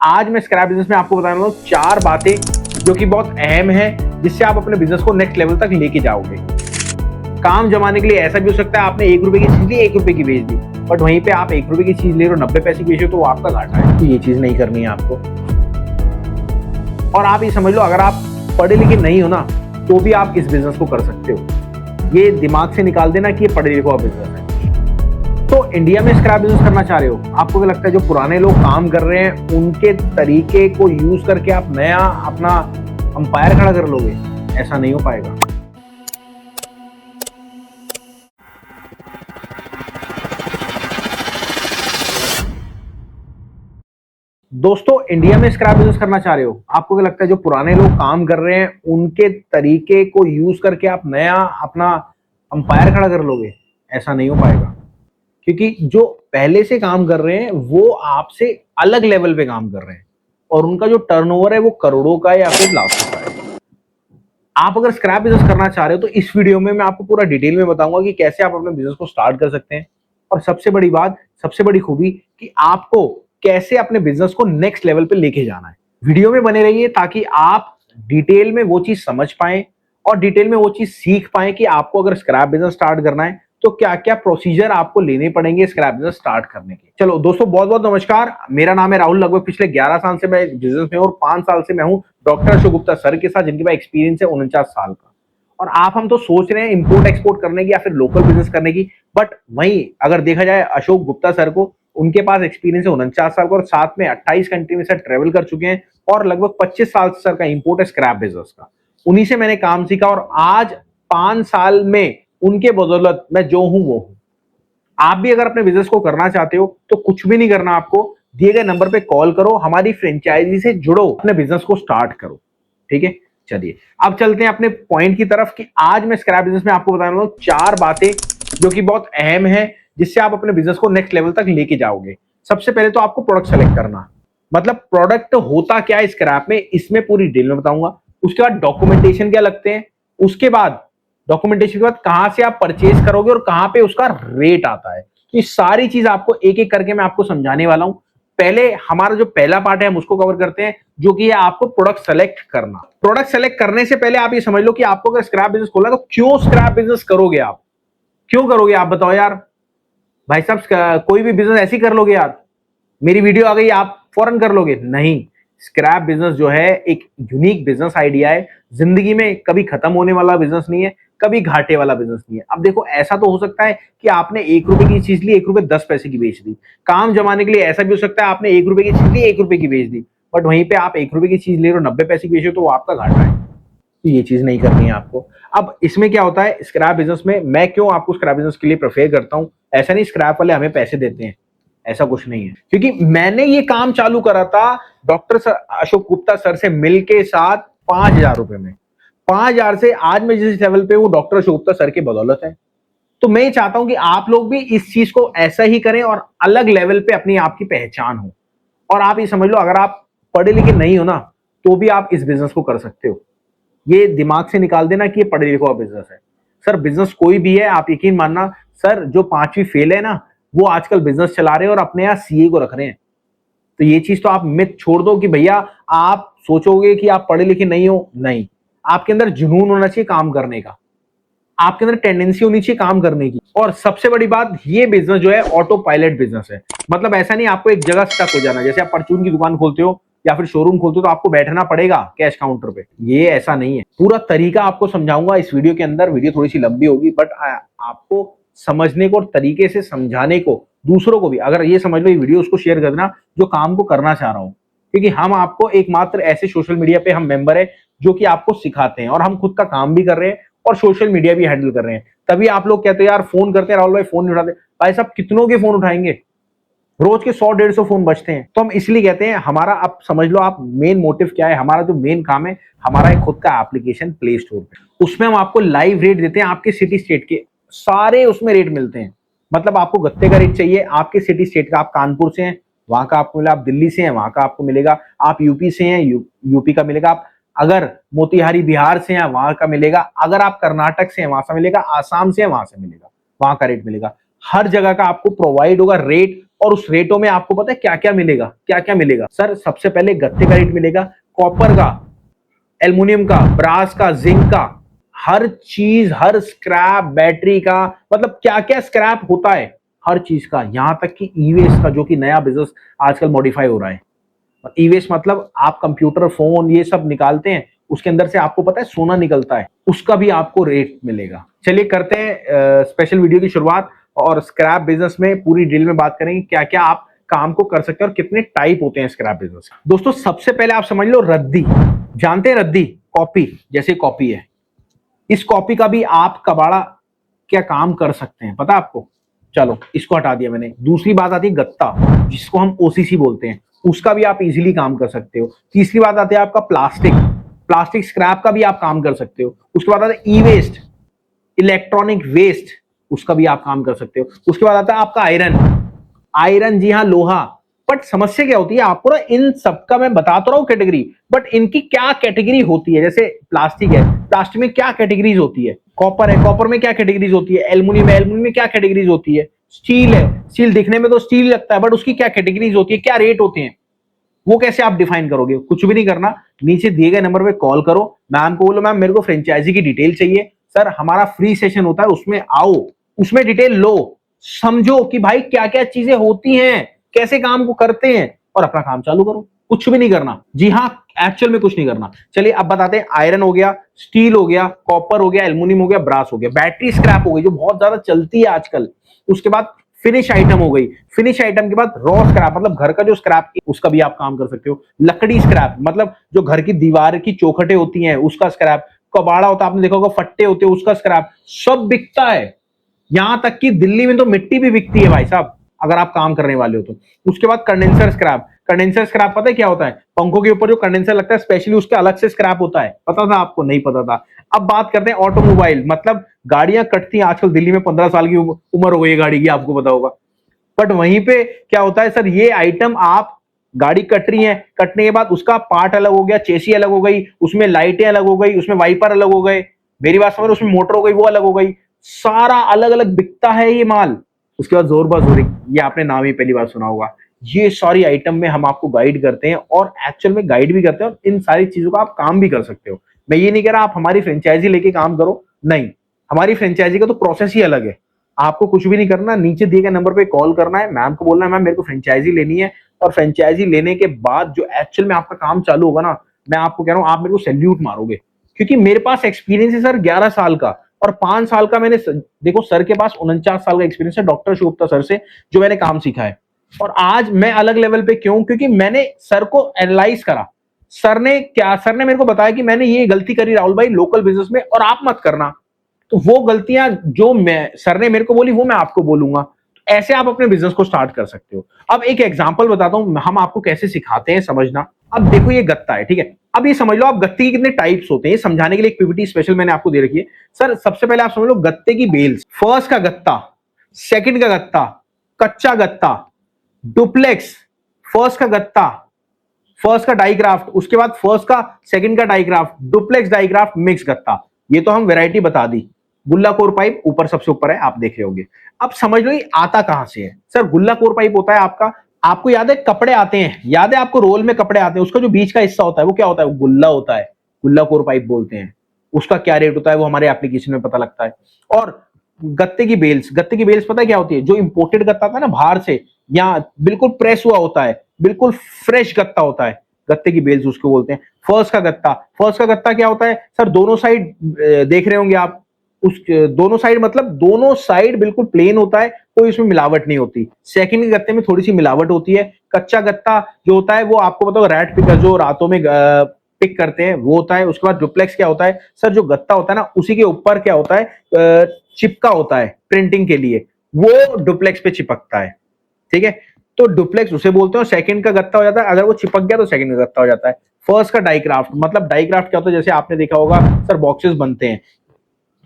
आज मैं scrap business में आपको बताने वाला हूँ 4 बातें जो कि बहुत अहम है, जिससे आप अपने बिजनेस को नेक्स्ट लेवल तक लेके जाओगे। काम जमाने के लिए ऐसा भी हो सकता है आपने 1 रुपए की चीज ली, 1 रुपए की बेच दी, बट वहीं पे आप 1 रुपए की चीज ले रहे हो 90 पैसे की बेच रहे हो, तो आपका घाटा है। तो ये चीज नहीं करनी है आपको। और आप ये समझ लो, अगर आप पढ़े लिखे नहीं हो ना, तो भी आप इस बिजनेस को कर सकते हो। ये दिमाग से निकाल देना कि ये पढ़े लिखा बिजनेस है। तो इंडिया में स्क्रैप बिजनेस करना चाह रहे हो, आपको क्या लगता है जो पुराने लोग काम कर रहे हैं उनके तरीके को यूज करके आप नया अपना अंपायर खड़ा कर लोगे? ऐसा नहीं हो पाएगा। दोस्तों, इंडिया में स्क्रैप बिजनेस करना चाह रहे हो, आपको क्या लगता है जो पुराने लोग काम कर रहे हैं उनके तरीके को यूज करके आप नया अपना अंपायर खड़ा कर लोगे? ऐसा नहीं हो पाएगा, क्योंकि जो पहले से काम कर रहे हैं वो आपसे अलग लेवल पे काम कर रहे हैं और उनका जो टर्नओवर है वो करोड़ों का या फिर लाखों का है। आप अगर स्क्रैप बिजनेस करना चाह रहे हो तो इस वीडियो में मैं आपको पूरा डिटेल में बताऊंगा कि कैसे आप अपने बिजनेस को स्टार्ट कर सकते हैं, और सबसे बड़ी बात, सबसे बड़ी खूबी कि आपको कैसे अपने बिजनेस को नेक्स्ट लेवल पे लेके जाना है। वीडियो में बने रहिए ताकि आप डिटेल में वो चीज समझ पाए और डिटेल में वो चीज सीख पाए कि आपको अगर स्क्रैप बिजनेस स्टार्ट करना है तो क्या क्या प्रोसीजर आपको लेने पड़ेंगे स्क्रैप बिजनेस स्टार्ट करने के। चलो दोस्तों, बहुत बहुत नमस्कार। मेरा नाम है राहुल। लगभग पिछले 11 साल से मैं बिजनेस में हूं और 5 साल से मैं हूं डॉक्टर अशोक गुप्ता सर के साथ, जिनके पास एक्सपीरियंस है 49 साल का। और आप हम तो सोच रहे हैं इंपोर्ट एक्सपोर्ट करने की या फिर लोकल बिजनेस करने की, बट वहीं अगर देखा जाए अशोक गुप्ता सर को, उनके पास एक्सपीरियंस है 49 साल का और साथ में 28 कंट्री में सर ट्रेवल कर चुके हैं और लगभग 25 साल से सर का इंपोर्ट है स्क्रैप बिजनेस का। उन्हीं से मैंने काम सीखा और आज 5 साल में उनके बदौलत मैं जो हूं वो हूं। आप भी अगर अपने बिजनेस को करना चाहते हो तो कुछ भी नहीं करना, आपको दिए गए नंबर पे कॉल करो, हमारी फ्रेंचाइजी से जुड़ो, अपने बिजनेस को स्टार्ट करो। ठीक है, चलिए अब चलते हैं अपने पॉइंट की तरफ कि आज मैं स्क्रैप बिजनेस में आपको बताने वाला हूं 4 बातें जो कि बहुत अहम है, जिससे आप अपने बिजनेस को नेक्स्ट लेवल तक लेके जाओगे। सबसे पहले तो आपको प्रोडक्ट सेलेक्ट करना, मतलब प्रोडक्ट होता क्या है स्क्रैप में, इसमें पूरी डिटेल में बताऊंगा। उसके बाद डॉक्यूमेंटेशन क्या लगते हैं, उसके बाद डॉक्यूमेंटेशन के बाद कहां से आप परचेज करोगे और कहां पे उसका रेट आता है। तो ये सारी चीज आपको एक एक करके मैं आपको समझाने वाला हूं। पहले हमारा जो पहला पार्ट है हम उसको कवर करते हैं, जो कि है आपको प्रोडक्ट सेलेक्ट करना। प्रोडक्ट सेलेक्ट करने से पहले आप ये समझ लो कि आपको अगर स्क्रैप बिजनेस खोलना है तो क्यों स्क्रैप बिजनेस करोगे आप? क्यों करोगे आप बताओ यार? भाई साहब, कोई भी बिजनेस ऐसी कर लोगे यार, मेरी वीडियो आ गई आप फौरन कर लोगे? नहीं। स्क्रैप बिजनेस जो है एक यूनिक बिजनेस आइडिया है, जिंदगी में कभी खत्म होने वाला बिजनेस नहीं है, कभी घाटे वाला बिजनेस नहीं है। अब देखो, ऐसा तो हो सकता है कि आपने 1 रुपए की चीज ली, 1 रुपए 10 पैसे की बेच दी। काम जमाने के लिए ऐसा भी हो सकता है आपने 1 रुपए की चीज ली, 1 रुपए की बेच दी, बट वहीं पे आप 1 रुपए की चीज ले रहे हो 90 पैसे की बेच रहे हो, तो वो आपका घाटा है। तो ये चीज नहीं करनी है आपको। अब इसमें क्या होता है स्क्रैप बिजनेस में, मैं क्यों आपको स्क्रैप बिजनेस के लिए प्रेफर करता हूं? ऐसा नहीं स्क्रैप वाले हमें पैसे देते हैं, ऐसा कुछ नहीं है, क्योंकि मैंने ये काम चालू करा था डॉक्टर अशोक गुप्ता सर से मिलके साथ 5,000 रुपए में। 5,000 से आज मैं जिस लेवल पे हूं डॉक्टर अशोक गुप्ता सर की बदौलत है। तो मैं ये चाहता हूं कि आप लोग भी इस चीज को ऐसा ही करें और अलग लेवल पे अपनी आपकी पहचान हो। और आप ये समझ लो, अगर आप पढ़े लिखे नहीं हो ना, तो भी आप इस बिजनेस को कर सकते हो। ये दिमाग से निकाल देना कि ये पढ़े लिखा बिजनेस है। सर बिजनेस कोई भी है, आप यकीन मानना सर, जो 5वीं फेल है ना, वो आजकल बिजनेस चला रहे हैं और अपने यहाँ सीए को रख रहे हैं। तो ये चीज तो आप मिथ छोड़ दो कि भैया आप सोचोगे कि आप पढ़े लिखे नहीं हो। नहीं, आपके अंदर जुनून होना चाहिए काम करने का, आपके अंदर टेंडेंसी होनी चाहिए काम करने की। और सबसे बड़ी बात, ये बिजनेस जो है ऑटो पायलट बिजनेस है। मतलब ऐसा नहीं आपको एक जगह स्टक हो जाना, जैसे आप परचून की दुकान खोलते हो या फिर शोरूम खोलते हो तो आपको बैठना पड़ेगा कैश काउंटर पे। ये ऐसा नहीं है। पूरा तरीका आपको समझाऊंगा इस वीडियो के अंदर। वीडियो थोड़ी सी लंबी होगी, बट आपको समझने को और तरीके से समझाने को, दूसरों को भी अगर ये समझ लो ये वीडियो, उसको शेयर कर देना जो काम को करना चाह रहा हूं। क्योंकि हम आपको एकमात्र ऐसे सोशल मीडिया पे हम मेंबर है जो कि आपको सिखाते हैं, और हम खुद का काम भी कर रहे हैं और सोशल मीडिया भी हैंडल कर रहे हैं। तभी आप लोग कहते हैं यार फोन करते हैं राहुल भाई, फोन नहीं उठाते। भाई साहब, कितनों के फोन उठाएंगे? रोज के 100-150 फोन बचते हैं। तो हम इसलिए कहते हैं, हमारा आप समझ लो, आप मेन मोटिव क्या है, हमारा जो मेन काम है, हमारा एक खुद का एप्लीकेशन प्ले स्टोर पे, उसमें हम आपको लाइव रेट देते हैं, आपके सिटी स्टेट के सारे उसमें रेट मिलते हैं। मतलब आपको गत्ते का रेट चाहिए आपके सिटी स्टेट का, आप कानपुर से हैं वहां का आपको मिलेगा, आप दिल्ली से हैं वहां का आपको मिलेगा, आप यूपी से हैं यूपी का मिलेगा, आप अगर मोतिहारी बिहार से हैं वहां का मिलेगा, अगर आप कर्नाटक से हैं वहां से मिलेगा, आसाम से हैं वहां से मिलेगा, वहां का रेट मिलेगा। हर जगह का आपको प्रोवाइड होगा रेट, और उस रेटों में आपको पता है क्या क्या मिलेगा, क्या क्या मिलेगा सर। सबसे पहले गत्ते का रेट मिलेगा, कॉपर का, एल्युमिनियम का, ब्रास का, जिंक का, हर चीज, हर स्क्रैप, बैटरी का, मतलब क्या क्या स्क्रैप होता है हर चीज का, यहां तक कि ई वेस्ट का, जो कि नया बिजनेस आजकल मॉडिफाई हो रहा है। ई वेस्ट मतलब आप कंप्यूटर, फोन, ये सब निकालते हैं, उसके अंदर से आपको पता है सोना निकलता है, उसका भी आपको रेट मिलेगा। चलिए करते हैं स्पेशल वीडियो की शुरुआत, और स्क्रैप बिजनेस में पूरी डिटेल में बात करेंगे क्या क्या आप काम को कर सकते हैं और कितने टाइप होते हैं स्क्रैप बिजनेस। दोस्तों सबसे पहले आप समझ लो रद्दी, जानते हैं रद्दी, कॉपी, जैसे कॉपी है, इस कॉपी का भी आप कबाड़ा क्या काम कर सकते हैं पता आपको। चलो इसको हटा दिया मैंने। दूसरी बात आती है गत्ता, जिसको हम ओसीसी बोलते हैं, उसका भी आप इजीली काम कर सकते हो। तीसरी बात आती है आपका प्लास्टिक, प्लास्टिक स्क्रैप का भी आप काम कर सकते हो। उसके बाद आता है ई वेस्ट, इलेक्ट्रॉनिक वेस्ट, उसका भी आप काम कर सकते हो। उसके बाद आता है आपका आयरन, आयरन जी हाँ लोहा। बट समस्या क्या होती है, आपको ना इन सबका मैं बता तो रहा हूं कैटेगरी, बट इनकी क्या कैटेगरी होती है। जैसे प्लास्टिक है, प्लास्टिक में क्या कैटेगरीज होती है, कॉपर है, कॉपर में क्या कैटेगरीज होती है, एल्युमिनियम है, एल्युमिनियम में क्या कैटेगरीज होती है, स्टील है, स्टील दिखने में तो स्टील लगता है, बट उसकी क्या कैटेगरीज होती है, क्या रेट होते हैं, वो कैसे आप डिफाइन करोगे। कुछ भी नहीं करना, नीचे दिए गए नंबर पे कॉल करो, मैम को बोलो मैम मेरे को फ्रेंचाइजी की डिटेल चाहिए, सर हमारा फ्री सेशन होता है उसमें आओ, उसमें डिटेल लो, समझो कि भाई क्या क्या चीजें होती हैं, कैसे काम को करते हैं, और अपना काम चालू करो। कुछ भी नहीं करना, जी हाँ एक्चुअल में कुछ नहीं करना। चलिए अब बताते हैं, आयरन हो गया, स्टील हो गया, कॉपर हो गया, एल्युमिनियम हो गया, ब्रास हो गया, बैटरी स्क्रैप हो गई जो बहुत ज्यादा चलती है आजकल। उसके बाद फिनिश आइटम हो गई, फिनिश आइटम के बाद रॉ स्क्रैप, मतलब घर का जो स्क्रैप उसका भी आप काम कर सकते हो। लकड़ी स्क्रैप मतलब जो घर की दीवार की चौखटें होती हैं उसका स्क्रैप, कबाड़ा होता है आपने देखा होगा, फट्टे होते हैं उसका स्क्रैप, सब बिकता है। यहां तक कि दिल्ली में तो मिट्टी भी बिकती है भाई साहब, अगर आप काम करने वाले हो तो। उसके बाद कंडेंसर स्क्रैप, कंडेंसर स्क्रैप पता है क्या होता है, पंखों के ऊपर जो कंडेंसर लगता है स्पेशली उसके अलग से स्क्रैप होता है, पता था आपको, नहीं पता था। अब बात करते हैं ऑटोमोबाइल, मतलब गाड़ियां कटती हैं आजकल दिल्ली में, 15 साल की उम्र हो गई है गाड़ी की, आपको पता होगा। बट वहीं पे क्या होता है सर, ये आइटम आप गाड़ी कट रही है, कटने के बाद उसका पार्ट अलग हो गया, चेसी अलग हो गई, उसमें लाइटें अलग हो गई, उसमें वाइपर अलग हो गए, मेरी बात समझ, उसमें मोटर हो गई वो अलग हो गई, सारा अलग अलग बिकता है ये माल। उसके बाद जोर बाजोरी, ये आपने नाम ही पहली बार सुना होगा। ये सारी आइटम में हम आपको गाइड करते हैं, और एक्चुअल में गाइड भी करते हैं, और इन सारी चीजों का आप काम भी कर सकते हो। मैं ये नहीं कह रहा आप हमारी फ्रेंचाइजी लेके काम करो, नहीं, हमारी फ्रेंचाइजी का तो प्रोसेस ही अलग है। आपको कुछ भी नहीं करना, नीचे दिए गए नंबर पे कॉल करना है, मैम को बोलना है मैम मेरे को फ्रेंचाइजी लेनी है, और फ्रेंचाइजी लेने के बाद जो एक्चुअल में आपका काम चालू होगा ना, मैं आपको कह रहा हूँ आप मेरे को सैल्यूट मारोगे, क्योंकि मेरे पास एक्सपीरियंस है सर 11 साल का, और 5 साल का मैंने देखो सर के पास 49 साल का एक्सपीरियंस है डॉक्टर शिवगुप्ता सर से, जो मैंने काम सीखा है। और आज मैं अलग लेवल पे क्यों, क्योंकि मैंने सर को एनालाइज करा। सर ने मेरे को बताया कि मैंने ये गलती करी राहुल भाई लोकल बिजनेस में, और आप मत करना। तो वो गलतियां जो मैं सर ने मेरे को बोली वो मैं आपको बोलूंगा, तो ऐसे आप अपने बिजनेस को स्टार्ट कर सकते हो। अब एक एग्जांपल बताता हूं हम आपको कैसे सिखाते हैं, समझना। अब देखो ये गत्ता है, ठीक है, अब ये समझ लो आप गत्ते के कितने टाइप्स होते हैं, समझाने के लिए एक पीपीटी स्पेशल मैंने आपको दे रखी है। सर सबसे पहले आप समझ लो गत्ते की बेल्स, फर्स्ट का गत्ता, सेकंड का गत्ता, कच्चा गत्ता, डुप्लेक्स, फर्स्ट का गत्ता, फर्स्ट का डाइग्राफ्ट, उसके बाद फर्स्ट का सेकंड का डाइग्राफ्ट, डुप्लेक्स डाइग्राफ्ट, मिक्स गत्ता। ये तो हम वैरायटी बता दी। गुल्ला कोर पाइप ऊपर सबसे ऊपर है, आप देख रहे होंगे। अब समझ लो ये आता कहां से है। सर गुल्ला कोर पाइप होता है आपका, आपको याद है कपड़े आते हैं, याद है आपको रोल में कपड़े आते हैं, उसका जो बीच का हिस्सा होता है वो क्या होता है, वो गुल्ला होता है, गुल्ला कोर पाइप बोलते हैं। उसका क्या रेट होता है वो हमारे एप्लीकेशन में पता लगता है। और गत्ते की बेल्स, गत्ते की बेल्स पता है क्या होती है, जो इंपोर्टेड गत्ता था ना बाहर से, या बिल्कुल प्रेस हुआ होता है, बिल्कुल फ्रेश गत्ता होता है, गत्ते की बेल्स उसको बोलते हैं। फर्स्ट का गत्ता, फर्स्ट का गत्ता क्या होता है सर, दोनों साइड देख रहे होंगे आप, उस दोनों साइड मतलब दोनों साइड बिल्कुल प्लेन होता है, कोई उसमें मिलावट नहीं होती। सेकंड के गत्ते में थोड़ी सी मिलावट होती है। कच्चा गत्ता जो होता है वो आपको बताओ रैट पिकर जो रातों में पिक करते हैं वो होता है। उसके बाद डुप्लेक्स क्या होता है सर, जो गत्ता होता है ना उसी के ऊपर क्या होता है, चिपका होता है प्रिंटिंग के लिए, वो डुप्लेक्स पे चिपकता है, ठीक है। तो डुप्लेक्स उसे बोलते हैं, और सेकंड का गत्ता हो जाता है, अगर वो चिपक गया तो सेकंड का गत्ता हो जाता है। फर्स्ट का डाइक्राफ्ट, मतलब डाइक्राफ्ट क्या होता है, जैसे आपने देखा होगा सर बॉक्सेस बनते हैं,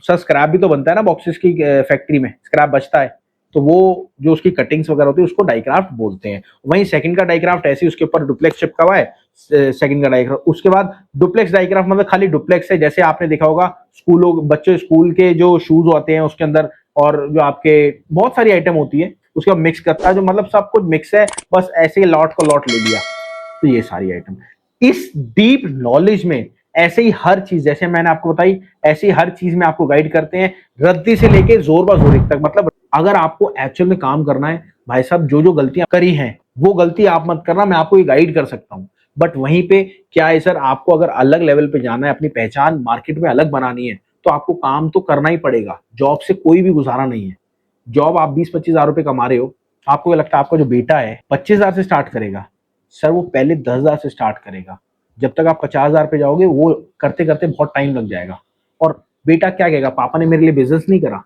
सर स्क्रैप भी तो बनता है ना बॉक्सेस की फैक्ट्री में, स्क्रैप बचता है, तो वो जो उसकी कटिंग्स वगैरह होती है उसको डाइक्राफ्ट बोलते हैं। वहीं सेकंड का डाइक्राफ्ट ऐसे उसके ऊपर डुप्लेक्स चिपका हुआ है, सेकंड का डाइक्राफ्ट। उसके बाद डुप्लेक्स डाइक्राफ्ट मतलब खाली डुप्लेक्स है, जैसे आपने देखा होगा स्कूलों बच्चे स्कूल के जो शूज होते हैं उसके अंदर, और जो आपके बहुत सारी आइटम होती है उसके बाद मिक्स करता है, जो मतलब सब कुछ मिक्स है, बस ऐसे ही लॉट को लॉट ले लिया। तो ये सारी आइटम इस डीप नॉलेज में, ऐसे ही हर चीज जैसे मैंने आपको बताई, ऐसे ही हर चीज में आपको गाइड करते हैं, रद्दी से लेके जोर बा तक। मतलब अगर आपको एक्चुअल में काम करना है भाई साहब, जो जो गलतियां करी हैं वो गलती आप मत करना, मैं आपको ये गाइड कर सकता हूं। बट वहीं पे क्या है सर, आपको अगर अलग लेवल पे जाना है, अपनी पहचान मार्केट में अलग बनानी है, तो आपको काम तो करना ही पड़ेगा। जॉब से कोई भी गुजारा नहीं है। जॉब आप 20-25 हजार रुपए कमा रहे हो, आपको क्या लगता है आपका जो बेटा है 25 हजार से स्टार्ट करेगा? सर वो पहले 10 हजार से स्टार्ट करेगा। जब तक आप 50 हजार पे जाओगे, वो करते करते बहुत टाइम लग जाएगा। और बेटा क्या कहेगा, पापा ने मेरे लिए बिजनेस नहीं करा?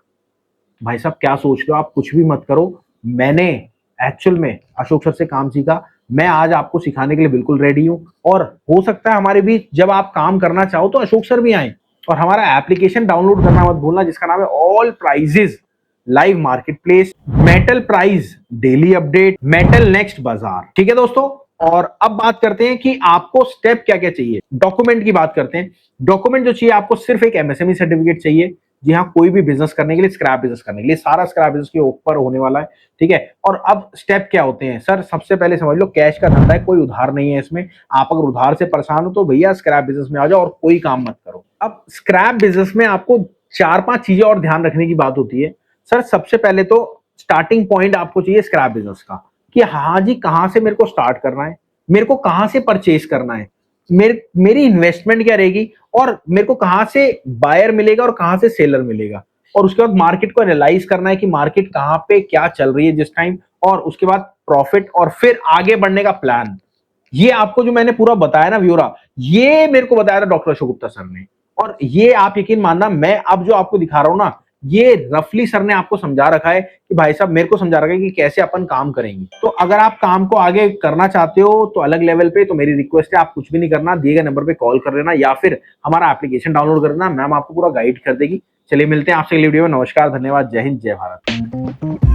भाई साहब क्या सोच रहे हो आप, कुछ भी मत करो। मैंने एक्चुअल में अशोक सर से काम सीखा, मैं आज आपको सिखाने के लिए बिल्कुल रेडी हूं। और हो सकता है हमारे बीच जब आप काम करना चाहो तो अशोक सर भी आए। और हमारा एप्लीकेशन डाउनलोड करना मत भूलना, जिसका नाम है all prices live market place, metal price daily update, metal next बाजार। ठीक है दोस्तों, और अब बात करते हैं कि आपको स्टेप क्या क्या चाहिए। डॉक्यूमेंट की बात करते हैं। डॉक्यूमेंट जो चाहिए आपको, सिर्फ एक एमएसएमई सर्टिफिकेट चाहिए। जी हाँ, कोई भी बिजनेस करने के लिए, स्क्रैप बिजनेस करने के लिए, सारा स्क्रैप बिजनेस के ऊपर होने वाला है। ठीक है, और अब स्टेप क्या होते हैं सर, सबसे पहले समझ लो कैश का धंधा है, कोई उधार नहीं है इसमें। आप अगर उधार से परेशान हो तो भैया स्क्रैप बिजनेस में आ जाओ और कोई काम मत करो। अब स्क्रैप बिजनेस में आपको 4-5 चीजें और ध्यान रखने की बात होती है सर। सबसे पहले तो स्टार्टिंग पॉइंट आपको चाहिए स्क्रैप बिजनेस का, कि हाँ जी कहां से मेरे को स्टार्ट करना है, मेरे को कहां से परचेज करना है, मेरी इन्वेस्टमेंट क्या रहेगी, और मेरे को कहां से बायर मिलेगा और कहां से सेलर मिलेगा। और उसके बाद मार्केट को एनालाइज करना है कि मार्केट कहां पे क्या चल रही है जिस टाइम, और उसके बाद प्रॉफिट, और फिर आगे बढ़ने का प्लान। ये आपको जो मैंने पूरा बताया ना ब्योरा, ये मेरे को बताया था डॉक्टर अशोक गुप्ता सर ने। और ये आप यकीन मानना, मैं अब जो आपको दिखा रहा हूं ना, ये रफली सर ने आपको समझा रखा है कि भाई साहब मेरे को समझा रखा है कि कैसे अपन काम करेंगे। तो अगर आप काम को आगे करना चाहते हो तो अलग लेवल पे, तो मेरी रिक्वेस्ट है आप कुछ भी नहीं करना, दिए गए नंबर पे कॉल कर लेना या फिर हमारा एप्लीकेशन डाउनलोड कर लेना, मैम आपको पूरा गाइड कर देगी। चलिए मिलते हैं आपसे अगली वीडियो में। नमस्कार, धन्यवाद, जय हिंद, जय भारत।